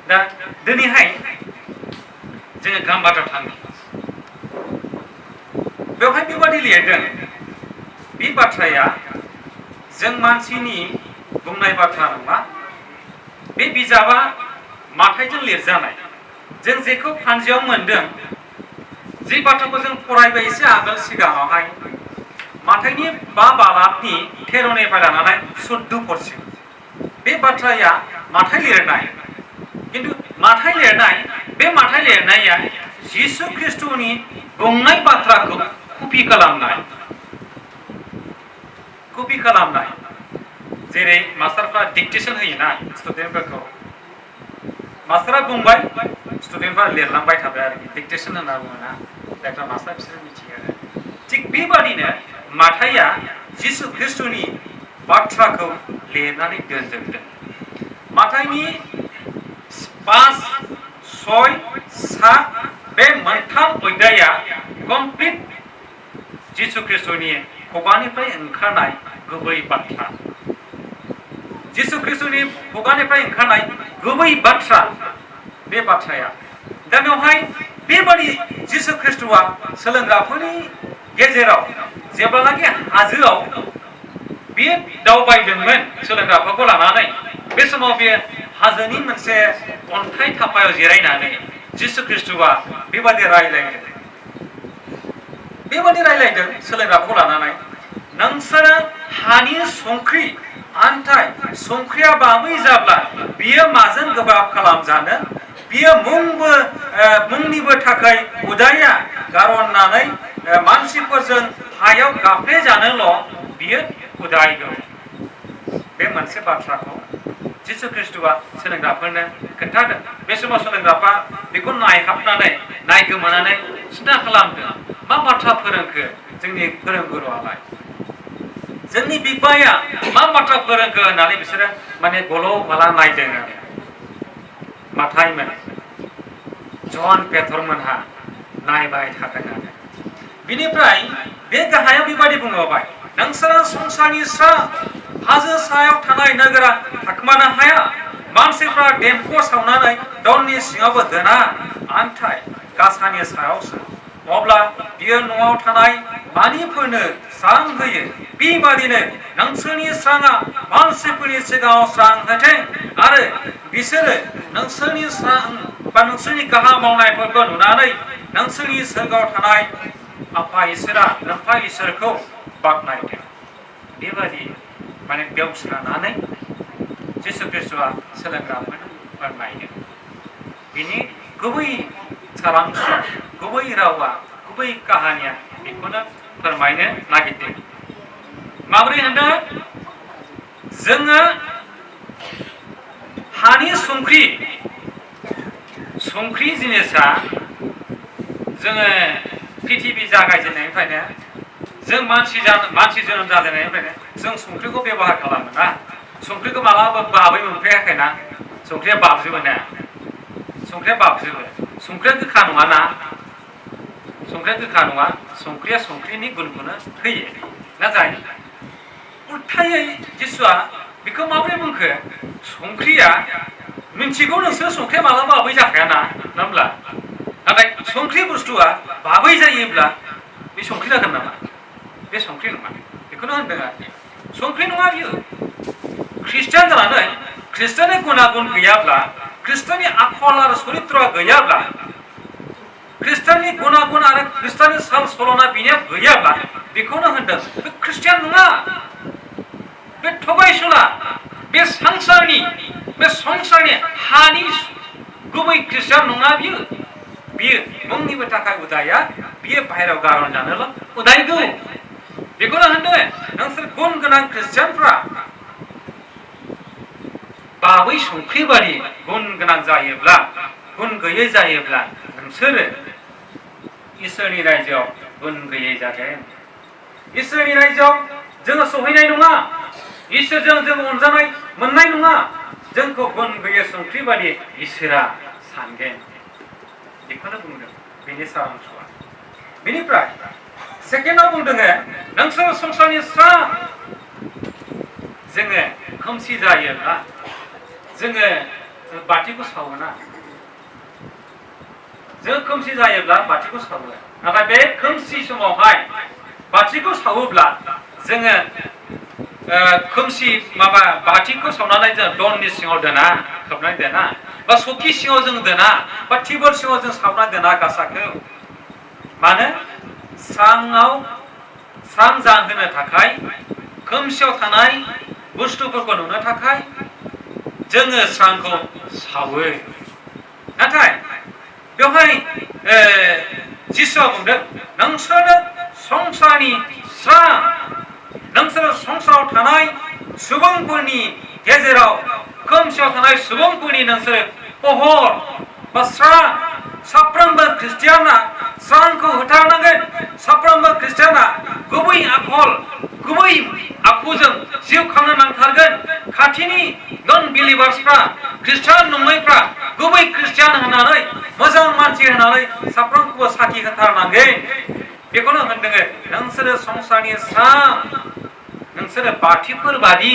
दा दिनैहाय जोङो गाहाम बाथ्रायाव थाङो बेवहाय बेबादि लिरदों बे बाथ्राया जों मानसिनि बुंनाय बाथ्रा नङा बे बिजाबा माथाइजों लिरजानाय जों जेखौ फान्जियाव मोनदों जे बाथ्राखौ जों फरायबाय एसे आगोल सिगाङावहाय माथाइनि 5 बालाबनि 13निफ्राय लानानै 14 बे बाथ्राया माथाइ लिरनाय किन्तु माथाइ लिरनाय बे माथाइ लिरनाया जिसु ख्रिस्टनि बुंनाय बाथ्राखौ कपि खालामनाय जेरै मास्टारफ्रा डिक्टेसन होयोना स्टुडेन्टफोरखौ मास्टारा बुंबाय स्टुडेन्टफ्रा लिरलांबाय थाबाय आरो डिक्टेसन होनना बुङोना लेखा मास्टार बिसोर मिथियो आरो थिग बेबादिनो माथाइया जिसु ख्रिस्टनि बाथ्राखौ लिरनानै दोनजोबदों माथाइनि 5, 6, 7 बे मोनथाम अध्याया कमप्लिट जिसु ख्रिस्टनि खुगानिफ्राय ओंखारनाय गुबै बाथ्रा जिसु ख्रिस्टनि खुगानिफ्राय ओंखारनाय गुबै बाथ्रा बे बाथ्राया दा बेवहाय बेबादि जिसु ख्रिस्टआ सोलोंग्राफोरनि गेजेराव जेब्लानाखि हाजोआव बे दावबायदोंमोन सोलोंग्राफोरखौ लानानै बे समाव बे हाजोनि मोनसे अन्थाइ थाफायाव जिरायनानै जिसु ख्रिस्टआ बेबादि रायलायदों सोलोंग्राफोरखौ लानानै नोंसोरो हानि संख्रि आन्थाय संख्रिया बाबै जाब्ला बियो माजों गोबाब खालामजानो बियो मुंनिबो थाखाय उदाया गारनानै मानसिफोरजों हायाव गाफ्लेजानोल' बियो उदायगौ बे मोनसे बाथ्राखौ जिसु ख्रिस्टआ सोलोंग्राफोरनो खोन्थादों बे समाव सोलोंग्राफ्रा बेखौ नायगोमानानै सिन्था खालामदों मा बाथ्रा फोरोंखो जोंनि फोरोंगुरुआलाय जोंनि बिफाया मा बाथ्रा फोरोंखो होननानै बिसोरो माने गल' गला नायदों आरो माथाइमोन जन पेटरमोनहा नायबाय थादों आरो बिनिफ्राय बे गाहायाव बेबादि बुंबाय नोंसोरो संसारनि हाजो सायाव थानाय नोगोरा थाखोमानो हाया मानसिफ्रा देमखौ सावनानै दननि सिङावबो दोना आन्थाय गासानि सायावसो अब्ला बियो न'आव थानाय मानिफोरनो स्रां होयो बेबादिनो नोंसोरनि स्राङा मानसिफोरनि सिगाङाव स्रां होथों आरो बिसोरो नोंसोरनि स्रां बा नोंसोरनि गाहाम मावनायफोरखौ नुनानै नोंसोरनि सोरगोआव थानाय आफा इसोरखौ बाख्नायथों बेबादि माने बेवसानानै जिसु ख्रिस्टआ सोलोंग्राफोरनो फोरमायदों बिनि गुबै सारांश गुबै रावा गुबै काहानिया बेखौनो फोरमायनो नागिरदों माबोरै होनदों जोङो हानि संख्रि जिनिसा जोङो पृथिबी जागायजेननायनिफ्रायनो जों मानसि जोनोम जाजेननायनिफ्रायनो जों संख्रिखौ बेबहार खालामो ना संख्रिखौ मालाबा बाबै मोनफेराखैना संख्रिया बाबजोबो ना संख्रिया गोखा नङा ना संख्रिया संख्रिनि गुनखौनो होयो नाथाय उल्थायै जिसुआ बेखौ माबोरै बुंखो संख्रिया मिन्थिगौ नोंसोर संख्रिया मालाबा बाबै जाखायाना नङा होमब्ला नाथाय संख्रि बुस्थुआ बाबै जायोब्ला बे संख्रि जागोन नामा बे संख्रि नङा बेखौनो होनदों आरोखि संख्रि नङा बियो ख्रिस्टियान जानानै ख्रिस्टियाननि गुनागुन गैयाब्ला ख्रिस्टियाननि आखल आरो चरित्रआ गैयाब्ला ख्रिस्टियाननि गुनागुन आरो ख्रिस्टियाननि साल सलना बिनिया गैयाब्ला बेखौनो होनदों बे ख्रिस्टियान नङा बे थगायसुला बे संसारनि हानि गुबै ख्रिस्टियान नङा बियो मुंनिबो थाखाय उदाया बियो बाहेरायाव गारन जानोल' उदायगौ बेखौनो होनदों नोंसोर गुन गोनां ख्रिस्टियानफ्रा बाबै संख्रि बादि गुन गोनां जायोब्ला गुन गैयै जायोब्ला नोंसोरो इसोरनि रायजोआव गुन गैयै जागोन इसोरनि रायजोआव जोङो सहैनाय नङा इसोरजों जों अनजानाय मोननाय नङा जोंखौ गुन गैयै संख्रि बादि इसोरा सानगोन बेखौनो बुंदों बेनि सारांशआ बेनिफ्राय सेकेन्डआव बुंदों नोंसोर संसारनि स्रां जोङो खोमसि जायोब्ला जोङो बाथिखौ सावो ना जों खोमसि जायोब्ला बाथिखौ सावो नाथाय बे खोमसि समावहाय बाथिखौ सावोब्ला जोङो खोमसि माबा बाथिखौ सावनानै जों दननि सिङाव दोना खोबनानै दोना बा सखि सिङाव जों दोना बा टेबोल सिङाव जों सावनानै दोना गासाखौ मानो स्रां जाहोनो थाखाय खोमसियाव थानाय बुस्थुफोरखौ नुनो थाखाय जोङो स्रांखौ सावो नाथाय बेवहाय जिसुआ बुंदों नोंसोरो संसारनि स्रां नोंसोरो संसाराव थानाय सुबुंफोरनि गेजेराव खोमसियाव थानाय सुबुंफोरनि नोंसोरो पहर बा स्रां साफ्रोमबो ख्रिस्टियाना स्रांखौ होथारनांगोन साफ्रोमबो ख्रिस्टियाना गुबै आखुजों जिउ खांनो नांथारगोन खाथिनि नन बिलिभार्सफ्रा ख्रिस्टियान नङैफ्रा गुबै ख्रिस्टियान होननानै मोजां मानसि होननानै साफ्रोमखौबो साखि होथारनांगोन बेखौनो होनदों नोंसोरो संसारनि स्रां नोंसोरो बाथिफोर बादि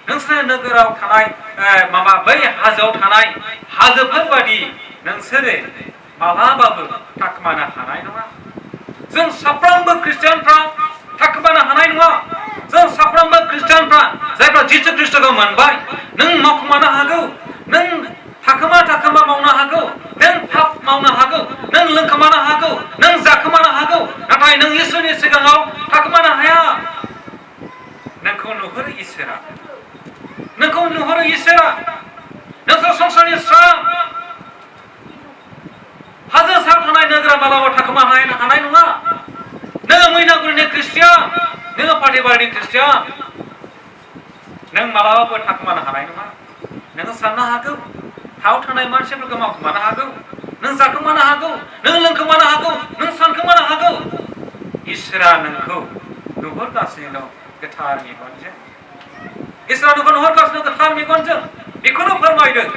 नोंसोरो नोगोराव थानाय बै हाजोआव थानाय हाजोफोर बादि नोंसोरो माब्लाबाबो थाखोमानो हानाय नङा जों साफ्रोमबो ख्रिस्टियानफ्रा थाखोमानो हानाय नङा जों साफ्रोमबो ख्रिस्टियानफ्रा जायफ्रा जिसु ख्रिस्टखौ मोनबाय नों मावखोमानो हागौ नों थाखोमा मावनो हागौ नों पाप मावनो हागौ नों लोंखोमानो हागौ नों जाखोमानो हागौ नाथाय नों इसोरनि सिगाङाव थाखोमानो हाया नोंखौ नुहुरो इसोरा नोंसोर संसारनि स्रां हाजो सायाव थानाय नोगोरा मालाबा थाखोमानो हानाय नङा नोङो मैनागुरिनि ख्रिस्टियान नोङो पाटेबारिनि ख्रिस्टियान नों मालाबाबो थाखोमानो हानाय नङा नोङो साननो हागौ हायाव थानाय मानसिफोरखौ मावखोमानो हागौ नों जाखोमानो हागौ नों लोंखोमानो हागौ नों सानखोमानो हागौ इसोरा नोंखौ नुहुरगासिनो दं गोथार मेगनजों इसोरा नोंखौ नुहुरगासिनो गोथार मेगनजों बेखौनो फोरमायदों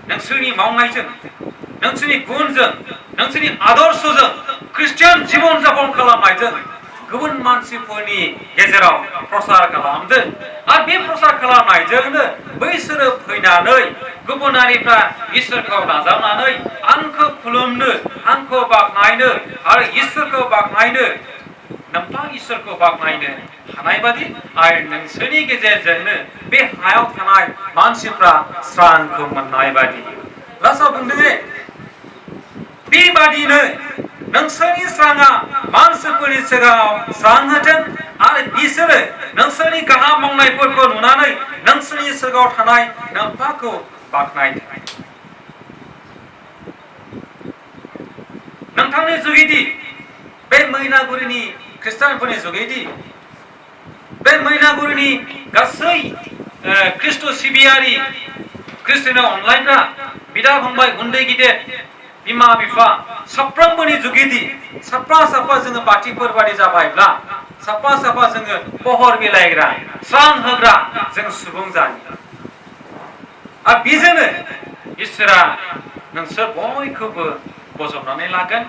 नोंसोरनि मावनायजों नोंसोरनि गुनजों नोंसोरनि आदर्शजों ख्रिस्टियान जीवन जापन खालामनायजों गुबुन मानसिफोरनि गेजेराव प्रसार खालामदों आरो बे प्रसार खालामनायजोंनो बैसोरो फैनानै गुबुनारिफ्रा इसोरखौ नाजावनानै आंखौ खुलुमनो आंखौ बाख्नायनो आरो इसोरखौ बाख्नायनो नोंथां इसोरखौ बाख्नायनो हानाय बादि आरो नोंसोरनि गेजेरजोंनो बे हायाव थानाय मानसिफ्रा स्रांखौ मोननाय बादि लास्टआव बुंदों बेबादिनो नोंसोरनि स्राङा मानसिफोरनि सिगाङाव स्रां होथों आरो बिसोरो नोंसोरनि गाहाम मावनायफोरखौ नुनानै नोंसोरनि सिगाङाव थानाय नोंथांखौ बाख्नायथों नोंथांनि जुगिदि बे मैनागुरिनि ख्रिस्टानफोरनि जुगिदि बे मैनागुरिनि गासै ख्रिस्ट' सिबियारि ख्रिस्टियान अनलाइनफ्रा बिदा फंबाय उन्दै गिदिर बिमा बिफा साफ्रोमबोनि जुगिदि साफा जोङो बाथिफोर बादि जाबायब्ला साफा जोङो पहर बिलाइग्रा स्रां होग्रा जों सुबुं जायो आरो बेजोंनो इसोरा नोंसोर बयखौबो बजबनानै लागोन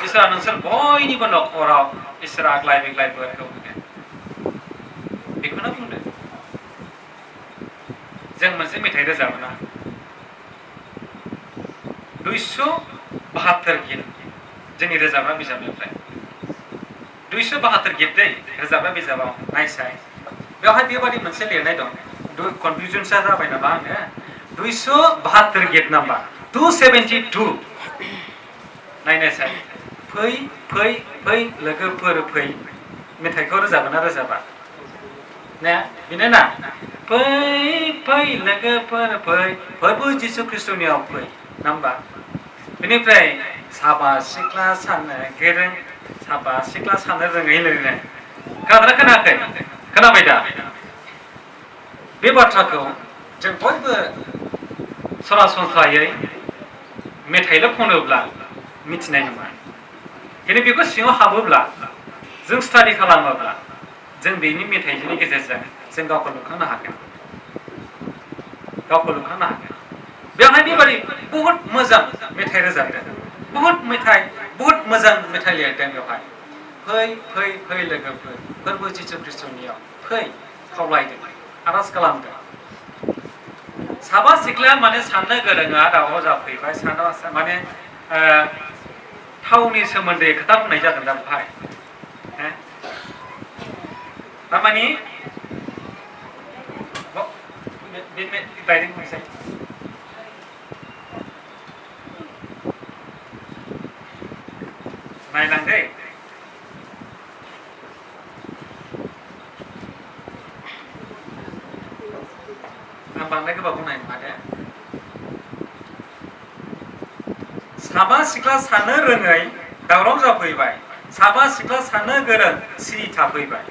इसोरा नोंसोर बयनिबो न'खराव इसोरा आग्लाय बिग्लाय बोरखौ होगोन बेखौनो बुंदों जों मोनसे मेथाइ रोजाबोना 272 गित जोंनि रोजाबग्रा बिजाबनिफ्राय 272 गित दै रोजाबग्रा बिजाबाव नायसाय बेवहाय बेबादि मोनसे लिरनाय दं कनफिउजनसो जाबाय नामा आङो 272 गित नाम्बार 272 नायनायसाय फै फै फै लोगोफोर फै मेथाइखौ रोजाबोना रोजाबा ना बेनो ना फै फै लोगोफोर फै फोरबो जिसु ख्रिस्टनियाव फै नाम्बार बेनिफ्राय साबा सिख्ला साननो गोरों साबा सिख्ला साननो रोङै लिरनो खोनादोंना खोनायाखै खोनाबाय दा बे बाथ्राखौ जों बयबो सरासनस्रायै मेथाइल' खनोब्ला मिथिनाय नङा खिन्थु बेखौ सिङाव हाबोब्ला जों स्टाडि खालामोब्ला जों बेनि मेथाइनि गेजेरजों जों गावखौ लुखांनो हागोन बेवहाय बेबादि बहुत मोजां मेथाइ रोजाबदों बहुत मोजां मेथाइ लिरदों बेवहाय फै फै फै लोगोफोर फोरबो जिसु ख्रिस्टनियाव फै खावलायदों आर'ज खालामदों साबा सिख्लाया माने साननो गोरोङा दावराव जाफैबाय माने थावनि सोमोन्दै खोथा बुंनाय जादों दा बेवहाय थारमानि डाइरेक्ट बुंसै नायनांगौ आं बांद्राय गोबाव बुंनाय नङा दे साबा सिख्ला साननो रोङै दावराव जाफैबाय साबा सिख्ला साननो गोरों सिरि थाफैबाय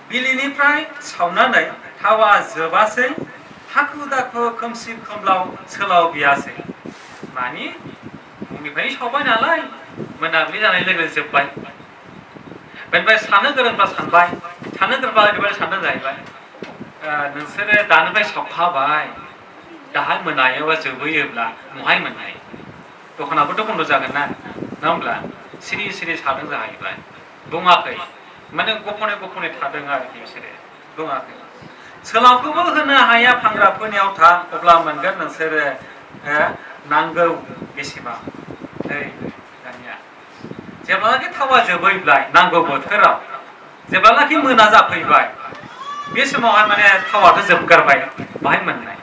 बिलिनिफ्राय सावनानै थावा जोबासै हाखु दाखु खोमसि खोमलाव सोलाव बियासै मानि फुंनिफ्राय सावबाय नालाय मोनाबिलि जानाय लोगो जोब्बाय बेनिफ्राय साननो गोरोंफ्रा सानबाय साननो गोरोंफ्रा ओरैबायदि सानदों जाहैबाय नोंसोरो दानिफ्राय सावखाबाय दाहाय मोनायोबा जोबहैयोब्ला महाय मोननाय दखानाबोथ' बन्द' जागोन ना नङा होमब्ला सिरि सिरि सादों जाहैबाय बुङाखै माने गफनै गफनै थादों आरोखि बिसोरो बुङाखै सोलावखौबो होनो हाया फानग्राफोरनियाव था अब्ला मोनगोन नोंसोरो नांगौ बेसेबां दानिया जेब्लानाखि थावा जोबैब्लाय नांगौ बोथोराव जेब्लानाखि मोना जाफैबाय बे समावहाय माने थावाथ' जोबगारबाय बाहाय मोननाय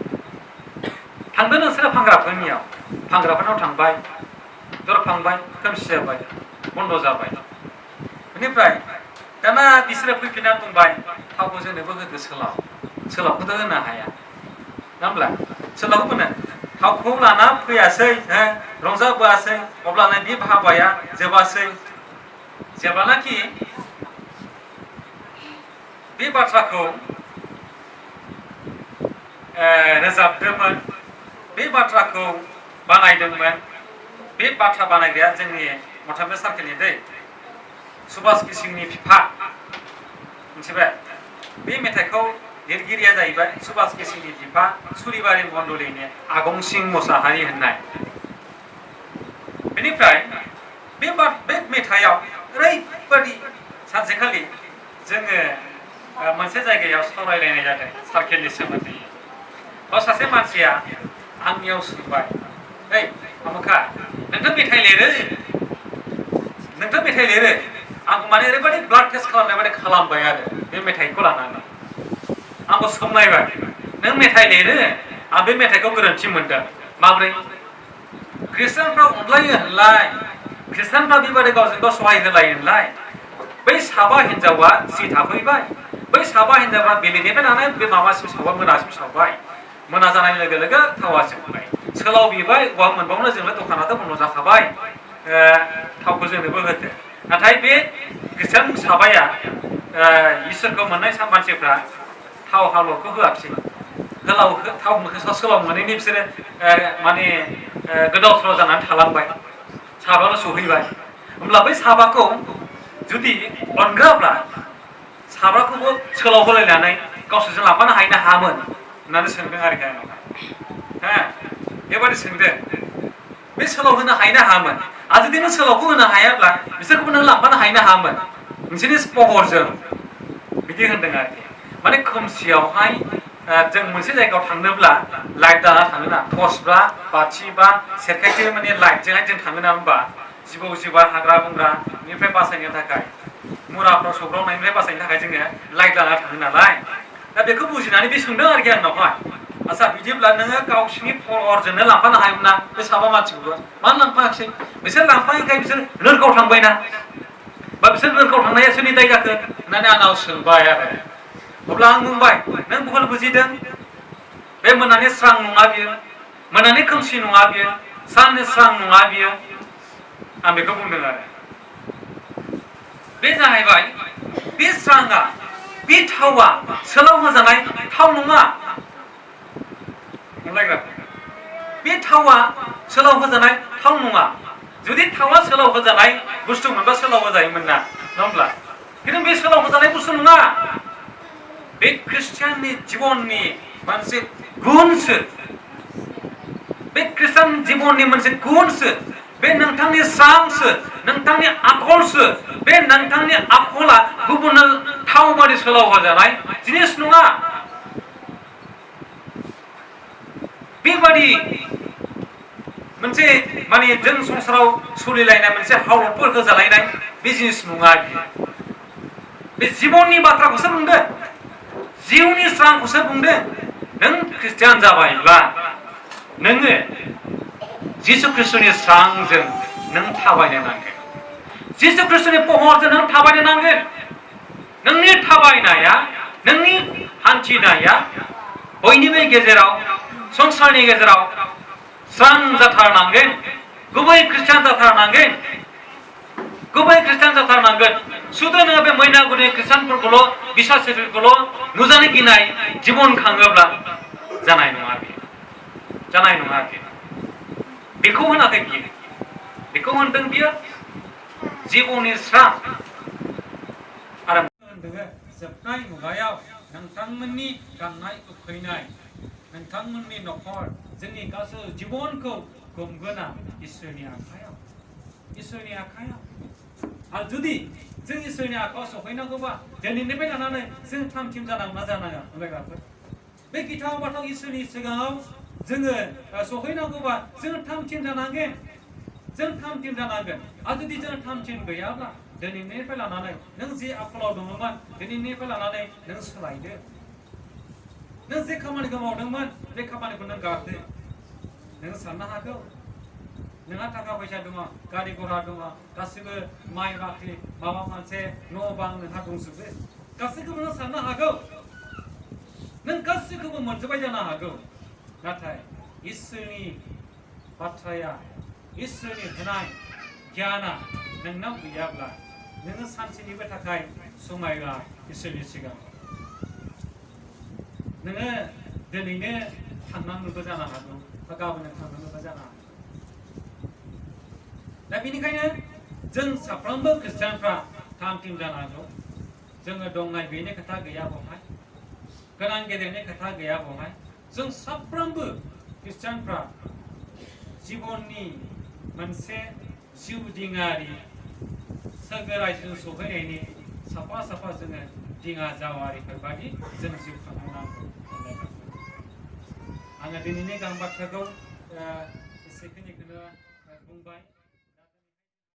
थांदो नोंसोरो फानग्राफोरनाव थांबाय दरफांबाय खोमसि जाबाय बन्द' जाबाय बेनिफ्राय दाना बिसोरो फैफिननानै बुंबाय थावखौ जोंनोबो होदो सोलावखौथ' होनो हाया नङा होमब्ला सोलावखौ होनो थावखौ लाना फैयासै रंजाबोआसै अब्लानो बे हाबाया जोबासै जेब्लानाखि बे बाथ्राखौ रोजाबदोंमोन बे बाथ्राखौ बानायदोंमोन बे बाथ्रा बानायग्राया जोंनि मथामबे सार्केलनि दै सुभाष किसिंनि बिफा मिथिबाय बे मेथाइखौ लिरगिरिया जाहैबाय सुभाष किसिंनि बिफा सुरिबारि मण्डलिनि आगंसिं मोसाहारि होननाय बेनिफ्राय बे मेथाइयाव ओरैबायदि सानसेखालि जोङो मोनसे जायगायाव सावरायलायनाय जादों सार्केलनि सोमोन्दै सासे मानसिया आंनियाव सोंबाय आमुखा नोंथ' मेथाइ लिरो आंखौ माने ओरैबायदि ब्लाड टेस्ट खालामनाय बायदि खालामबाय आरो बे मेथाइखौ लानानै आंखौ सोंनायबाय नों मेथाइ लिरो आं बे मेथाइखौ गोरोन्थि मोनदों माब्रै ख्रिस्टानफ्रा अनलायो होनलाय ख्रिस्टानफ्रा बेबायदि गावजों गाव सहाय होलायो होनलाय बै साबा हिन्जावा जि थाफैबाय बै साबा हिन्जावफ्रा बेलेगनिफ्राय लानानै बे माबासिम सावबाय मोनासिम सावबाय मोना जानाय लोगो लोगो थावा जोबबाय सोलाव बिबाय बहा मोनबावनो जोंलाय दखानाथ' बन्द' जाखाबाय थावखौ जोंनोबो होदो नाथाय बे ख्रिस्टान साबाया इसोरखौ मोननाय मानसिफ्रा थाव हालरखौ होआखिसै थाव सोलाव मोनैनि बिसोरो माने गोदाव सोराव जानानै थालांबाय साबाल' सहैबाय होमब्ला बै साबाखौ जुदि अनग्राब्ला साबाखौबो सोलाव होलायनानै गावसोरजों लांफानो हायामोन होननानै सोंदों आरोखि आंनाव बेबादि सोंदों बे सोलाव होनो हायामोन आरो जुदि नों सोलावखौ होनो हायाब्ला बिसोरखौबो नों लांफानो हायामोन नोंसोरनि पहरजों बिदि होनदों आरोखि माने खोमसियावहाय जों मोनसे जायगायाव थांनोब्ला लाइट दाना थाङोना टर्च बा बाथि बा सेरखायथि माने लाइटजोंहाय जों थाङो ना होमबा जिबौ जिबा हाग्रा बंग्रानिफ्राय बासायनो थाखाय मुराफ्राव सौग्रावनायनिफ्राय बासायनो थाखाय जोङो लाइट लाना थाङो नालाय दा बेखौ बुजिनानै बे सोंदों आरोखि आंनावहाय आच्छा बिदिब्ला नोङो गावसिनि पहरजोंनो लांफानो हायोमोन ना बे साबा मानसिखौबो मानो लांफायाखिसै बिसोर लांफायैखाय बिसोर नोरगाव थांबायना बा बिसोर नोरगाव थांनाया सोरनि दाय जाखो होननानै आंनाव सोंबाय आरो अब्ला आं बुंबाय नों भुल बुजिदों बे मोनानि स्रां नङा बियो मोनानि खोमसि नङा बियो साननि स्रां नङा बियो आं बेखौ बुंदों आरो बे जाहैबाय बे स्रांआ बे थावा सोलाव होजानाय थाव नङा बे थावा सोलाव होजानाय थाव नङा जुदि थावा सोलाव होजानाय बुस्थु मोनबा सोलाव होजायोमोन ना नङा होमब्ला खिन्थु बे सोलाव होजानाय बुस्थु नङा बे ख्रिस्टियाननि जिबननि मोनसे गुनसो बे ख्रिस्टान जिबननि मोनसे गुनसो बे नोंथांनि स्रांसो नोंथांनि आखलसो बे नोंथांनि आखला गुबुननो थावमारि सोलाव होजानाय जिनिस नङा बेबादि मोनसे माने जों संसाराव सोलिलायनाय मोनसे हावलतफोर होजालायनाय बे जिनिस नङा बे जिबननि बाथ्राखौसो बुंदों जिउनि स्रांखौसो बुंदों नों ख्रिस्टियान जाबायब्ला नोङो जिसु ख्रिस्टनि स्रांजों नों थाबायनो नांगोन जिसु ख्रिस्टनि पहरजों नों थाबायनो नांगोन नोंनि थाबायनाया नोंनि हान्थिनाया बयनिबो गेजेराव संसारनि गेजेराव स्रां जाथारनांगोन गुबै ख्रिस्टियान जाथारनांगोन गुबै ख्रिस्टियान जाथारनांगोन सुदु नोङो बे मैनागुरि ख्रिस्टियानफोरखौल' बिसासिफोरखौल' नुजानो गिनाय जिबन खाङोब्ला जानाय नङा बेखौ होनाखै बियो बेखौ होनदों बियो जिबननि स्रां आरो जोबनाय मुगायाव नोंथांमोननि गाननाय उखैनाय नोंथांमोननि न'खर जोंनि गासै जिबनखौ गुमगोना इसोरनि आखायाव आरो जुदि जों इसोरनि आखायाव सफैनांगौबा दिनैनिफ्राय लानानै जों थामथिम जानांगौना जानाङा अनलायग्राफोर बे गिथाव बाथाव इसोरनि सिगाङाव जोङो सफैनांगौबा जों थामथिम जानांगोन आरो जुदि जों थामथिम गैयाब्ला दिनैनिफ्राय लानानै नों जे आखलाव दङमोन दिनैनिफ्राय लानानै नों सोलायदो नों जे खामानिखौ मावदोंमोन बे खामानिखौ नों गारदो नों साननो हागौ नोंहा थाखा फैसा दङ गारि घोड़ा दङ गासिबो माइ बाख्रि माबा मोनसे न' बां नोंहा दंजोबो गासैखौबो नों साननो हागौ नों गासैखौबो मोनजोबबाय जानो हागौ नाथाय इसोरनि बाथ्राया इसोरनि होनाय गियाना नोंनाव गैयाब्ला नोङो सानसेनिबो थाखाय समायला इसोरनि सिगां नोङो दिनैनो थांनांगौबो जानो हागौ बा गाबोन थांनांगौबो जानो हागौ दा बेनिखायनो जों साफ्रोमबो ख्रिस्टियानफ्रा थामथिम जानांगौ जोङो दंनाय गैयिनि खोथा गैया बहाय गोनां गेदेरनि खोथा गैया बहाय जों साफ्रोमबो ख्रिस्टियानफ्रा जिबननि मोनसे जिउ दिङारि सोरगो रायजोजों सौहैनायनि साफा जोङो दिङा जावारिफोर बादि जों जिउ खांनांगौ आङो दिनैनि गां बाथ्राखौ एसेखिनिखौनो बुंबाय